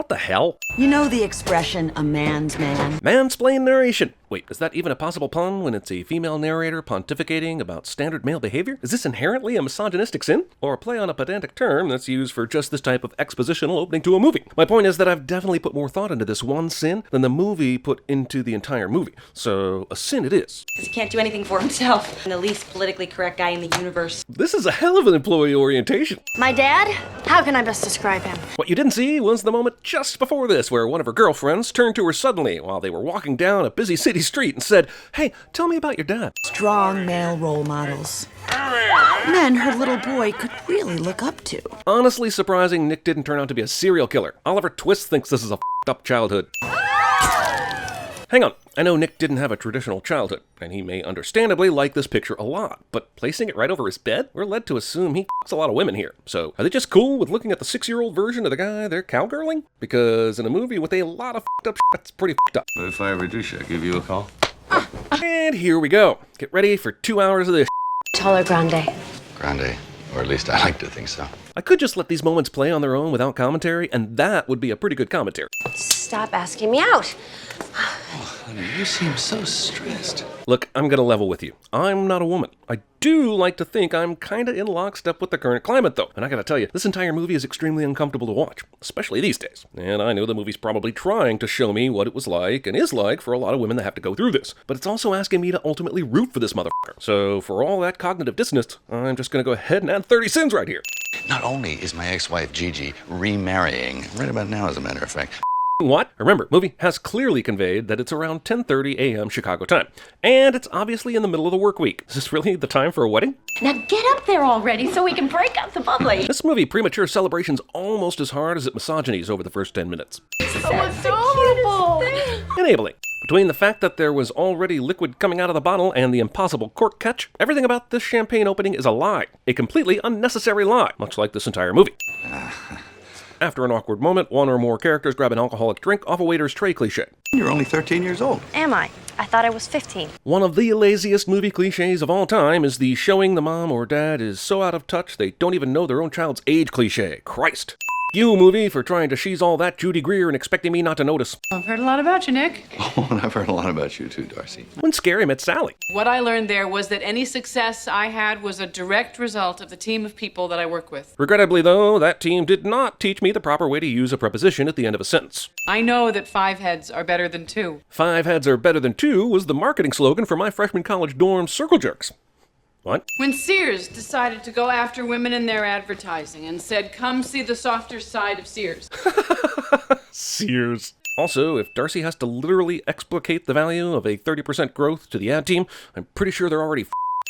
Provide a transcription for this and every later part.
What the hell? You know the expression, a man's man? Mansplain narration. Wait, is that even a possible pun when it's a female narrator pontificating about standard male behavior? Is this inherently a misogynistic sin? Or a play on a pedantic term that's used for just this type of expositional opening to a movie? My point is that I've definitely put more thought into this one sin than the movie put into the entire movie. So, a sin it is. Because he can't do anything for himself. And the least politically correct guy in the universe. This is a hell of an employee orientation. My dad? How can I best describe him? What you didn't see was the moment just before this where one of her girlfriends turned to her suddenly while they were walking down a busy city street and said, "Hey, tell me about your dad." Strong male role models. Men her little boy could really look up to. Honestly surprising Nick didn't turn out to be a serial killer. Oliver Twist thinks this is a f***ed up childhood. Hang on, I know Nick didn't have a traditional childhood, and he may understandably like this picture a lot, but placing it right over his bed? We're led to assume he f***s a lot of women here. So, are they just cool with looking at the 6-year-old version of the guy they're cowgirling? Because in a movie with a lot of f***ed up shit, that's pretty f***ed up. But if I ever do shit, give you a call? And here we go. Get ready for 2 hours of this. Taller grande. Grande. Or at least I like to think so. I could just let these moments play on their own without commentary, and that would be a pretty good commentary. Stop asking me out. Honey, you seem so stressed. Look, I'm gonna level with you. I'm not a woman. I do like to think I'm kinda in lockstep with the current climate, though. And I gotta tell you, this entire movie is extremely uncomfortable to watch, especially these days. And I know the movie's probably trying to show me what it was like and is like for a lot of women that have to go through this. But it's also asking me to ultimately root for this motherfucker. So for all that cognitive dissonance, I'm just gonna go ahead and add 30 sins right here. Not only is my ex-wife Gigi remarrying, right about now as a matter of fact. What? Remember, movie has clearly conveyed that it's around 10:30 a.m. Chicago time. And it's obviously in the middle of the work week. Is this really the time for a wedding? Now get up there already so we can break up the bubbly. This movie premature celebrations almost as hard as it misogynies over the first 10 minutes. Adorable. Enabling. Between the fact that there was already liquid coming out of the bottle and the impossible cork catch, everything about this champagne opening is a lie. A completely unnecessary lie, much like this entire movie. After an awkward moment, one or more characters grab an alcoholic drink off a waiter's tray cliche. You're only 13 years old. Am I? I thought I was 15. One of the laziest movie cliches of all time is the showing the mom or dad is so out of touch they don't even know their own child's age cliche. Christ. You, movie, for trying to she's all that Judy Greer and expecting me not to notice. I've heard a lot about you, Nick. Oh, and I've heard a lot about you too, Darcy. When Scary met Sally. What I learned there was that any success I had was a direct result of the team of people that I work with. Regrettably, though, that team did not teach me the proper way to use a preposition at the end of a sentence. I know that 5 heads are better than 2. 5 heads are better than 2 was the marketing slogan for my freshman college dorm circle jerks. What? When Sears decided to go after women in their advertising and said, "Come see the softer side of Sears." Sears. Also, if Darcy has to literally explicate the value of a 30% growth to the ad team, I'm pretty sure they're already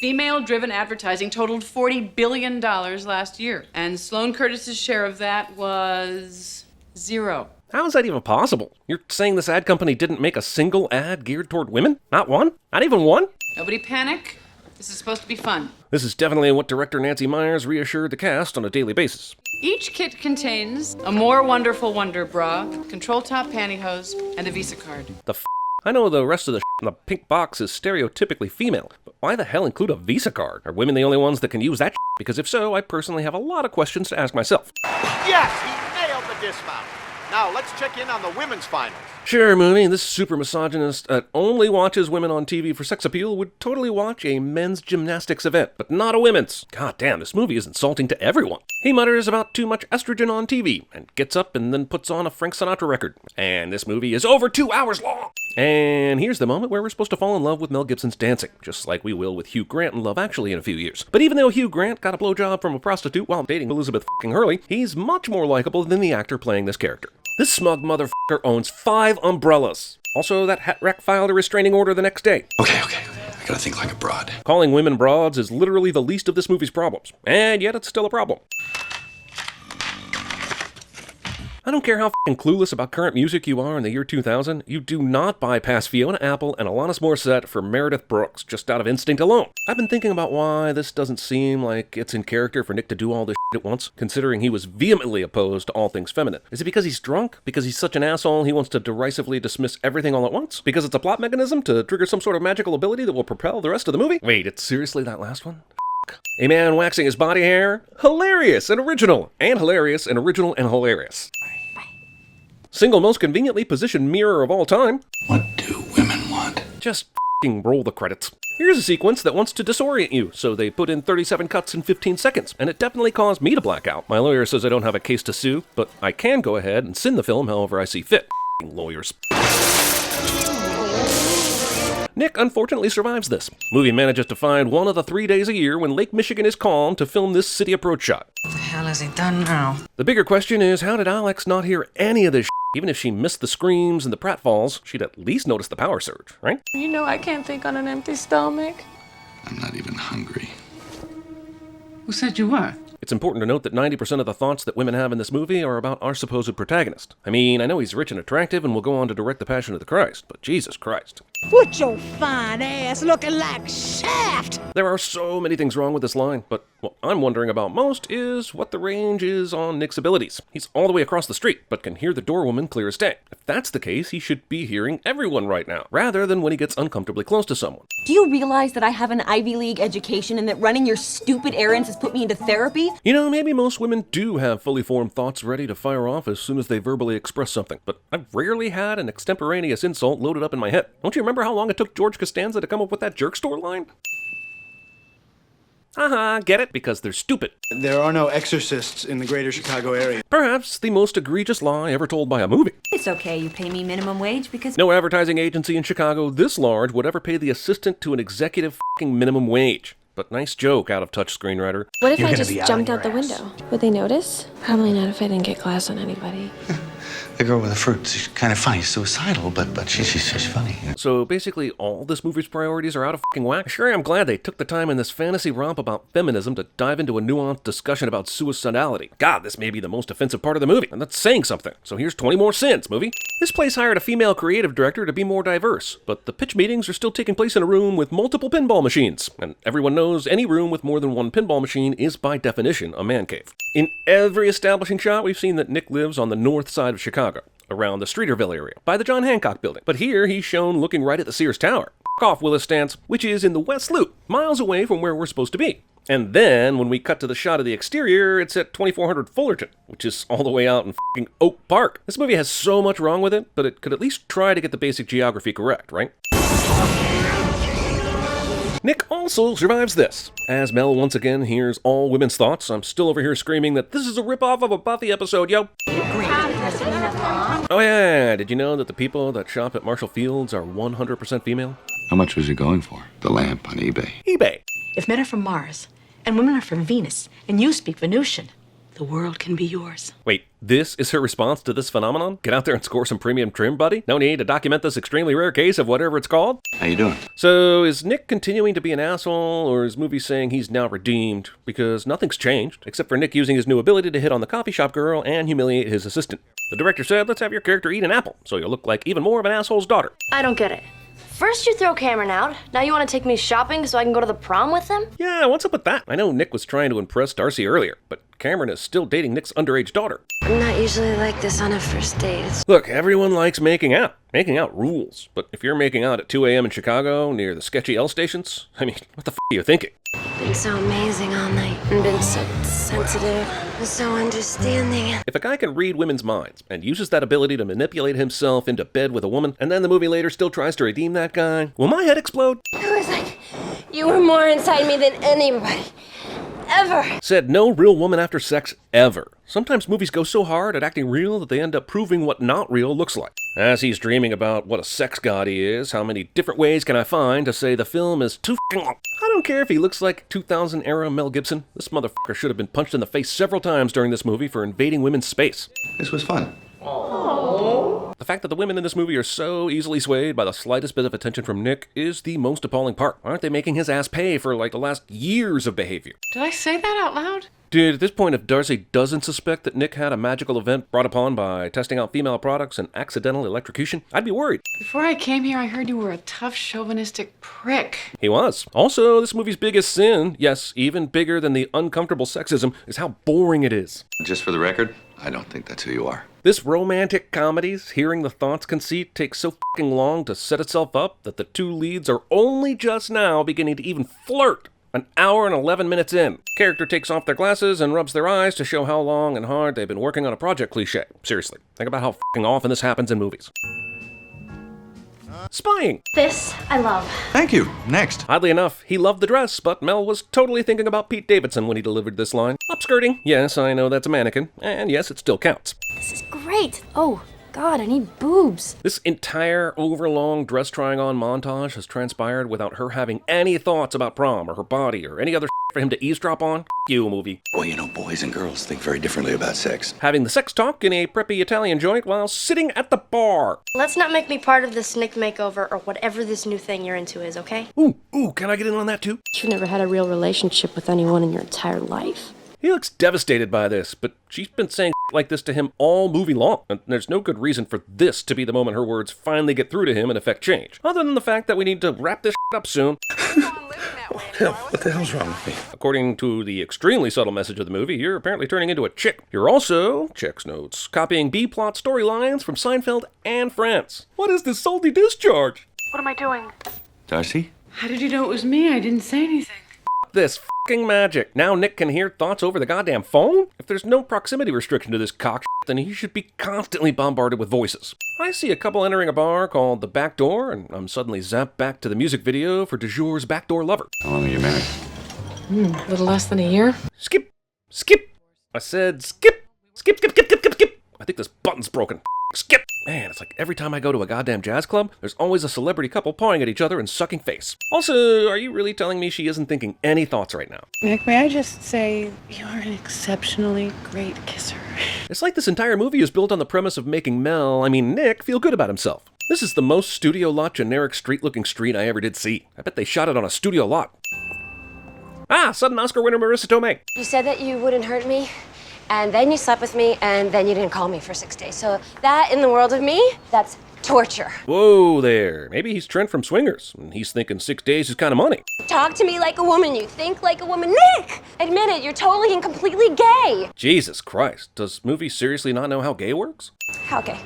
Female-driven advertising totaled $40 billion last year, and Sloane Curtis's share of that was 0. How is that even possible? You're saying this ad company didn't make a single ad geared toward women? Not one? Not even one? Nobody panic. This is supposed to be fun. This is definitely what director Nancy Meyers reassured the cast on a daily basis. Each kit contains a More Wonderful Wonder bra, control top pantyhose, and a Visa card. The f***? I know the rest of the in the pink box is stereotypically female, but why the hell include a Visa card? Are women the only ones that can use that? Because if so, I personally have a lot of questions to ask myself. Yes, he nailed the dismount. Now let's check in on the women's finals. Sure, movie, this super misogynist that only watches women on TV for sex appeal would totally watch a men's gymnastics event, but not a women's. God damn, this movie is insulting to everyone. He mutters about too much estrogen on TV, and gets up and then puts on a Frank Sinatra record. And this movie is over 2 hours long! And here's the moment where we're supposed to fall in love with Mel Gibson's dancing, just like we will with Hugh Grant in Love Actually in a few years. But even though Hugh Grant got a blowjob from a prostitute while dating Elizabeth f***ing Hurley, he's much more likable than the actor playing this character. This smug motherfucker owns 5 umbrellas. Also, that hat rack filed a restraining order the next day. Okay. I gotta think like a broad. Calling women broads is literally the least of this movie's problems. And yet it's still a problem. I don't care how f***ing clueless about current music you are in the year 2000, you do not bypass Fiona Apple and Alanis Morissette for Meredith Brooks just out of instinct alone. I've been thinking about why this doesn't seem like it's in character for Nick to do all this shit at once, considering he was vehemently opposed to all things feminine. Is it because he's drunk? Because he's such an asshole he wants to derisively dismiss everything all at once? Because it's a plot mechanism to trigger some sort of magical ability that will propel the rest of the movie? Wait, it's seriously that last one? A man waxing his body hair? Hilarious and original! And hilarious and original and hilarious. single most conveniently positioned mirror of all time. What do women want? Just f***ing roll the credits. Here's a sequence that wants to disorient you, so they put in 37 cuts in 15 seconds, and it definitely caused me to black out. My lawyer says I don't have a case to sue, but I can go ahead and sin the film however I see fit. F***ing lawyers. Nick unfortunately survives this. Movie manages to find one of the 3 days a year when Lake Michigan is calm to film this city approach shot. What the hell has he done now? The bigger question is, how did Alex not hear any of this shit? Even if she missed the screams and the pratfalls, she'd at least notice the power surge, right? You know I can't think on an empty stomach. I'm not even hungry. Who said you were? It's important to note that 90% of the thoughts that women have in this movie are about our supposed protagonist. I mean, I know he's rich and attractive and will go on to direct The Passion of the Christ, but Jesus Christ. Put your fine ass looking like Shaft! There are so many things wrong with this line, but what I'm wondering about most is what the range is on Nick's abilities. He's all the way across the street, but can hear the doorwoman clear as day. If that's the case, he should be hearing everyone right now, rather than when he gets uncomfortably close to someone. Do you realize that I have an Ivy League education and that running your stupid errands has put me into therapy? You know, maybe most women do have fully formed thoughts ready to fire off as soon as they verbally express something, but I've rarely had an extemporaneous insult loaded up in my head. Don't you remember how long it took George Costanza to come up with that jerk store line? Haha, get it? Because they're stupid. There are no exorcists in the greater Chicago area. Perhaps the most egregious lie ever told by a movie. It's okay you pay me minimum wage because... No advertising agency in Chicago this large would ever pay the assistant to an executive f***ing minimum wage. But nice joke, out-of-touch screenwriter. What if I just jumped out the window? Would they notice? Probably not if I didn't get glass on anybody. The girl with the fruit, she's kind of funny, suicidal, but she's funny. So basically, all this movie's priorities are out of f***ing whack. Sure, I'm glad they took the time in this fantasy romp about feminism to dive into a nuanced discussion about suicidality. God, this may be the most offensive part of the movie, and that's saying something. So here's 20 more sins, movie. This place hired a female creative director to be more diverse, but the pitch meetings are still taking place in a room with multiple pinball machines, and everyone knows any room with more than one pinball machine is by definition a man cave. In every establishing shot, we've seen that Nick lives on the north side of Chicago, around the Streeterville area, by the John Hancock building. But here, he's shown looking right at the Sears Tower. F*** off, Willis Stance, which is in the West Loop, miles away from where we're supposed to be. And then, when we cut to the shot of the exterior, it's at 2400 Fullerton, which is all the way out in f***ing Oak Park. This movie has so much wrong with it, but it could at least try to get the basic geography correct, right? Nick also survives this. As Mel once again hears all women's thoughts, I'm still over here screaming that this is a ripoff of a Buffy episode, yo. Oh yeah, did you know that the people that shop at Marshall Fields are 100% female? How much was he going for? The lamp on eBay. eBay. If men are from Mars, and women are from Venus, and you speak Venusian, the world can be yours. Wait, this is her response to this phenomenon? Get out there and score some premium trim, buddy? No need to document this extremely rare case of whatever it's called? How you doing? So, is Nick continuing to be an asshole, or is movie saying he's now redeemed? Because nothing's changed, except for Nick using his new ability to hit on the coffee shop girl and humiliate his assistant. The director said, let's have your character eat an apple, so you'll look like even more of an asshole's daughter. I don't get it. First you throw Cameron out, now you want to take me shopping so I can go to the prom with him? Yeah, what's up with that? I know Nick was trying to impress Darcy earlier, but Cameron is still dating Nick's underage daughter. I'm not usually like this on a first date. Look, everyone likes making out. Making out rules. But if you're making out at 2 a.m. in Chicago near the sketchy L stations, I mean, what the f*** are you thinking? Been so amazing all night, and been so sensitive, and so understanding. If a guy can read women's minds and uses that ability to manipulate himself into bed with a woman, and then the movie later still tries to redeem that guy, will my head explode? It was like you were more inside me than anybody. Ever. Said no real woman after sex ever. Sometimes movies go so hard at acting real that they end up proving what not real looks like. As he's dreaming about what a sex god he is, how many different ways can I find to say the film is too f***ing long? I don't care if he looks like 2000 era Mel Gibson. This motherfucker should have been punched in the face several times during this movie for invading women's space. This was fun. The fact that the women in this movie are so easily swayed by the slightest bit of attention from Nick is the most appalling part. Aren't they making his ass pay for like the last years of behavior? Did I say that out loud? Dude, at this point, if Darcy doesn't suspect that Nick had a magical event brought upon by testing out female products and accidental electrocution, I'd be worried. Before I came here, I heard you were a tough, chauvinistic prick. He was. Also, this movie's biggest sin, yes, even bigger than the uncomfortable sexism, is how boring it is. Just for the record, I don't think that's who you are. This romantic comedy's hearing the thoughts conceit takes so fucking long to set itself up that the two leads are only just now beginning to even flirt An hour and 11 minutes in. Character takes off their glasses and rubs their eyes to show how long and hard they've been working on a project cliche. Seriously, think about how f***ing often this happens in movies. Spying. This I love. Thank you. Next. Oddly enough, he loved the dress, but Mel was totally thinking about Pete Davidson when he delivered this line. Upskirting. Yes, I know that's a mannequin. And yes, it still counts. This is great. Oh, God, I need boobs. This entire overlong dress trying on montage has transpired without her having any thoughts about prom or her body or any other for him to eavesdrop on. F*** you, movie. Well, you know, boys and girls think very differently about sex. Having the sex talk in a preppy Italian joint while sitting at the bar. Let's not make me part of this Nick makeover or whatever this new thing you're into is, okay? Ooh, can I get in on that too? You've never had a real relationship with anyone in your entire life. He looks devastated by this, but she's been saying like this to him all movie long, and there's no good reason for this to be the moment her words finally get through to him and affect change, other than the fact that we need to wrap this up soon. What the hell's wrong with me? According to the extremely subtle message of the movie, you're apparently turning into a chick. You're also, checks notes, copying B-plot storylines from Seinfeld and Friends. What is this salty discharge? What am I doing? Darcy? How did you know it was me? I didn't say anything. This f***ing magic. Now Nick can hear thoughts over the goddamn phone? If there's no proximity restriction to this cock then he should be constantly bombarded with voices. I see a couple entering a bar called The Back Door, and I'm suddenly zapped back to the music video for de jour's backdoor lover. How long are you married? A little less than a year. Skip! Skip! I said skip! Skip, skip, skip, skip, skip, skip! I think this button's broken. Skip! Man, it's like every time I go to a goddamn jazz club, there's always a celebrity couple pawing at each other and sucking face. Also, are you really telling me she isn't thinking any thoughts right now? Nick, may I just say, you are an exceptionally great kisser. It's like this entire movie is built on the premise of making Nick, feel good about himself. This is the most studio lot generic street-looking street I ever did see. I bet they shot it on a studio lot. Sudden Oscar winner Marissa Tomei. You said that you wouldn't hurt me, and then you slept with me, and then you didn't call me for 6 days. So that, in the world of me, that's torture. Whoa there. Maybe he's Trent from Swingers, and he's thinking 6 days is kind of money. Talk to me like a woman. You think like a woman. Nick! Admit it, you're totally and completely gay. Jesus Christ. Does movie seriously not know how gay works? How gay?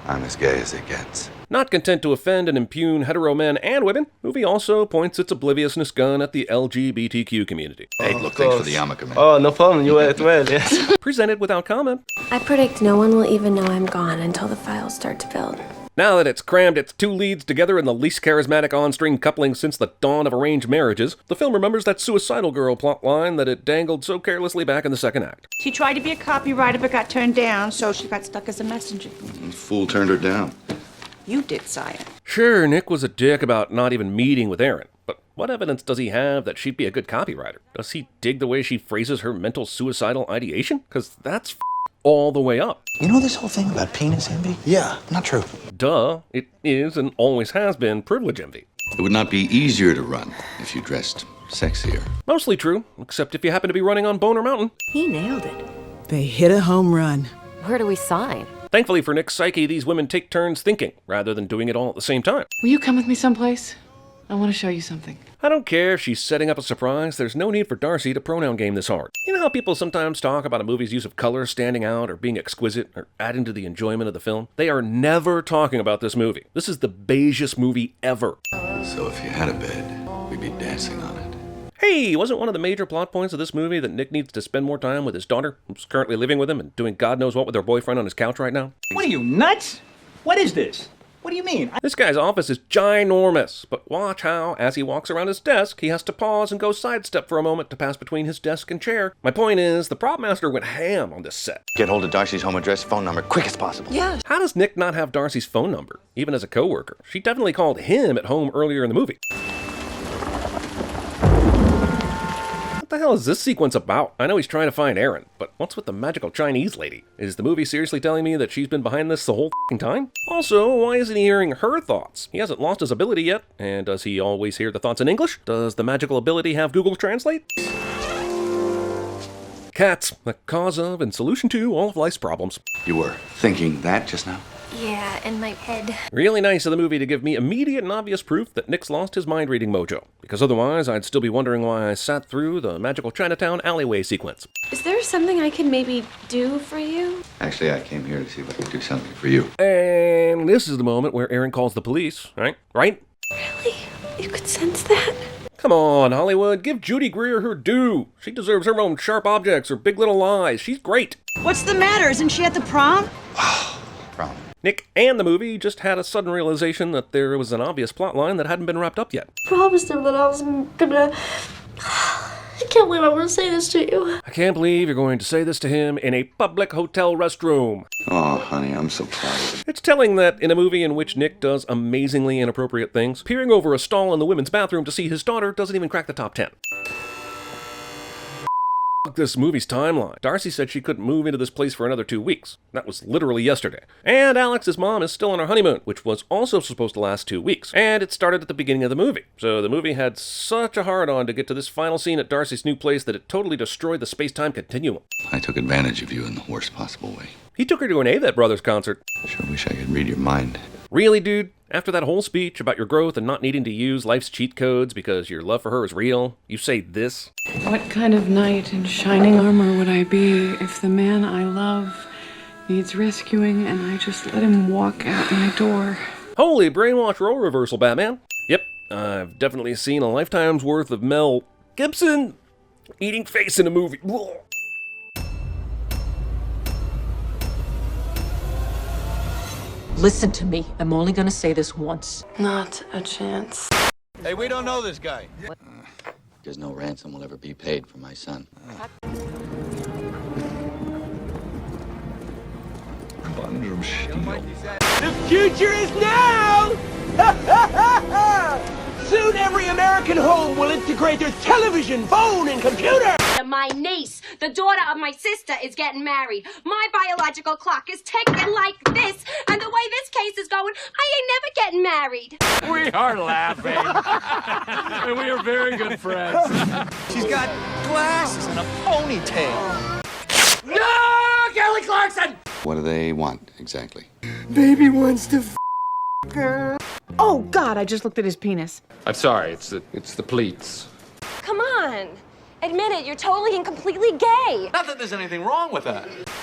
I'm as gay as it gets. Not content to offend and impugn hetero men and women, movie also points its obliviousness gun at the LGBTQ community. Hey, look, thanks for the yarmulke, man. Oh, no problem. You ate well, yes. Presented without comment. I predict no one will even know I'm gone until the files start to build. Now that it's crammed its two leads together in the least charismatic on-screen coupling since the dawn of arranged marriages, the film remembers that suicidal girl plotline that it dangled so carelessly back in the second act. She tried to be a copywriter but got turned down, so she got stuck as a messenger. Fool turned her down. You did, sire. Sure, Nick was a dick about not even meeting with Erin, but what evidence does he have that she'd be a good copywriter? Does he dig the way she phrases her mental suicidal ideation? Because that's all the way up. You know this whole thing about penis envy? Yeah, not true. Duh, it is and always has been privilege envy. It would not be easier to run if you dressed sexier. Mostly true, except if you happen to be running on Boner Mountain. He nailed it. They hit a home run. Where do we sign? Thankfully for Nick's psyche, these women take turns thinking, rather than doing it all at the same time. Will you come with me someplace? I want to show you something. I don't care if she's setting up a surprise, there's no need for Darcy to pronoun game this hard. You know how people sometimes talk about a movie's use of color standing out or being exquisite or adding to the enjoyment of the film? They are never talking about this movie. This is the beigest movie ever. So if you had a bed, we'd be dancing on it. Hey, wasn't one of the major plot points of this movie that Nick needs to spend more time with his daughter, who's currently living with him and doing God knows what with her boyfriend on his couch right now? What are you, nuts? What is this? What do you mean? This guy's office is ginormous, but watch how, as he walks around his desk, he has to pause and go sidestep for a moment to pass between his desk and chair. My point is, the prop master went ham on this set. Get hold of Darcy's home address, phone number, quick as possible. Yeah. How does Nick not have Darcy's phone number, even as a coworker? She definitely called him at home earlier in the movie. What the hell is this sequence about? I know he's trying to find Erin, but what's with the magical Chinese lady? Is the movie seriously telling me that she's been behind this the whole f***ing time? Also, why isn't he hearing her thoughts? He hasn't lost his ability yet, and does he always hear the thoughts in English? Does the magical ability have Google Translate? Cats, the cause of and solution to all of life's problems. You were thinking that just now? Yeah, in my head. Really nice of the movie to give me immediate and obvious proof that Nick's lost his mind-reading mojo, because otherwise I'd still be wondering why I sat through the magical Chinatown alleyway sequence. Is there something I can maybe do for you? Actually, I came here to see if I could do something for you. And this is the moment where Erin calls the police, right? Really? You could sense that? Come on, Hollywood, give Judy Greer her due. She deserves her own Sharp Objects or Big Little Lies. She's great. What's the matter? Isn't she at the prom? Prom. Nick and the movie just had a sudden realization that there was an obvious plot line that hadn't been wrapped up yet. Promised him that I was gonna... I can't believe I'm gonna say this to you. I can't believe you're going to say this to him in a public hotel restroom. Oh, honey, I'm so proud of you. It's telling that in a movie in which Nick does amazingly inappropriate things, peering over a stall in the women's bathroom to see his daughter doesn't even crack the top 10. This movie's timeline. Darcy said she couldn't move into this place for another 2 weeks. That was literally yesterday. And Alex's mom is still on her honeymoon, which was also supposed to last 2 weeks. And it started at the beginning of the movie. So the movie had such a hard-on to get to this final scene at Darcy's new place that it totally destroyed the space-time continuum. I took advantage of you in the worst possible way. He took her to an Avett Brothers concert. Sure wish I could read your mind. Really, dude? After that whole speech about your growth and not needing to use life's cheat codes because your love for her is real, you say this? What kind of knight in shining armor would I be if the man I love needs rescuing and I just let him walk out my door? Holy brainwash role reversal, Batman. Yep, I've definitely seen a lifetime's worth of Mel Gibson eating face in a movie. Ugh. Listen to me. I'm only gonna say this once. Not a chance. Hey, we don't know this guy. There's no ransom will ever be paid for my son. The future is now! Soon every American home will integrate their television, phone, and computer! My niece, the daughter of my sister, is getting married. My biological clock is ticking like this, and the way this case is going, I ain't never getting married. We are laughing. And we are very good friends. She's got glasses and a ponytail. No! Kelly Clarkson! What do they want, exactly? Baby wants to her. Oh, God, I just looked at his penis. I'm sorry, it's the pleats. Come on. Admit it, you're totally and completely gay. Not that there's anything wrong with that.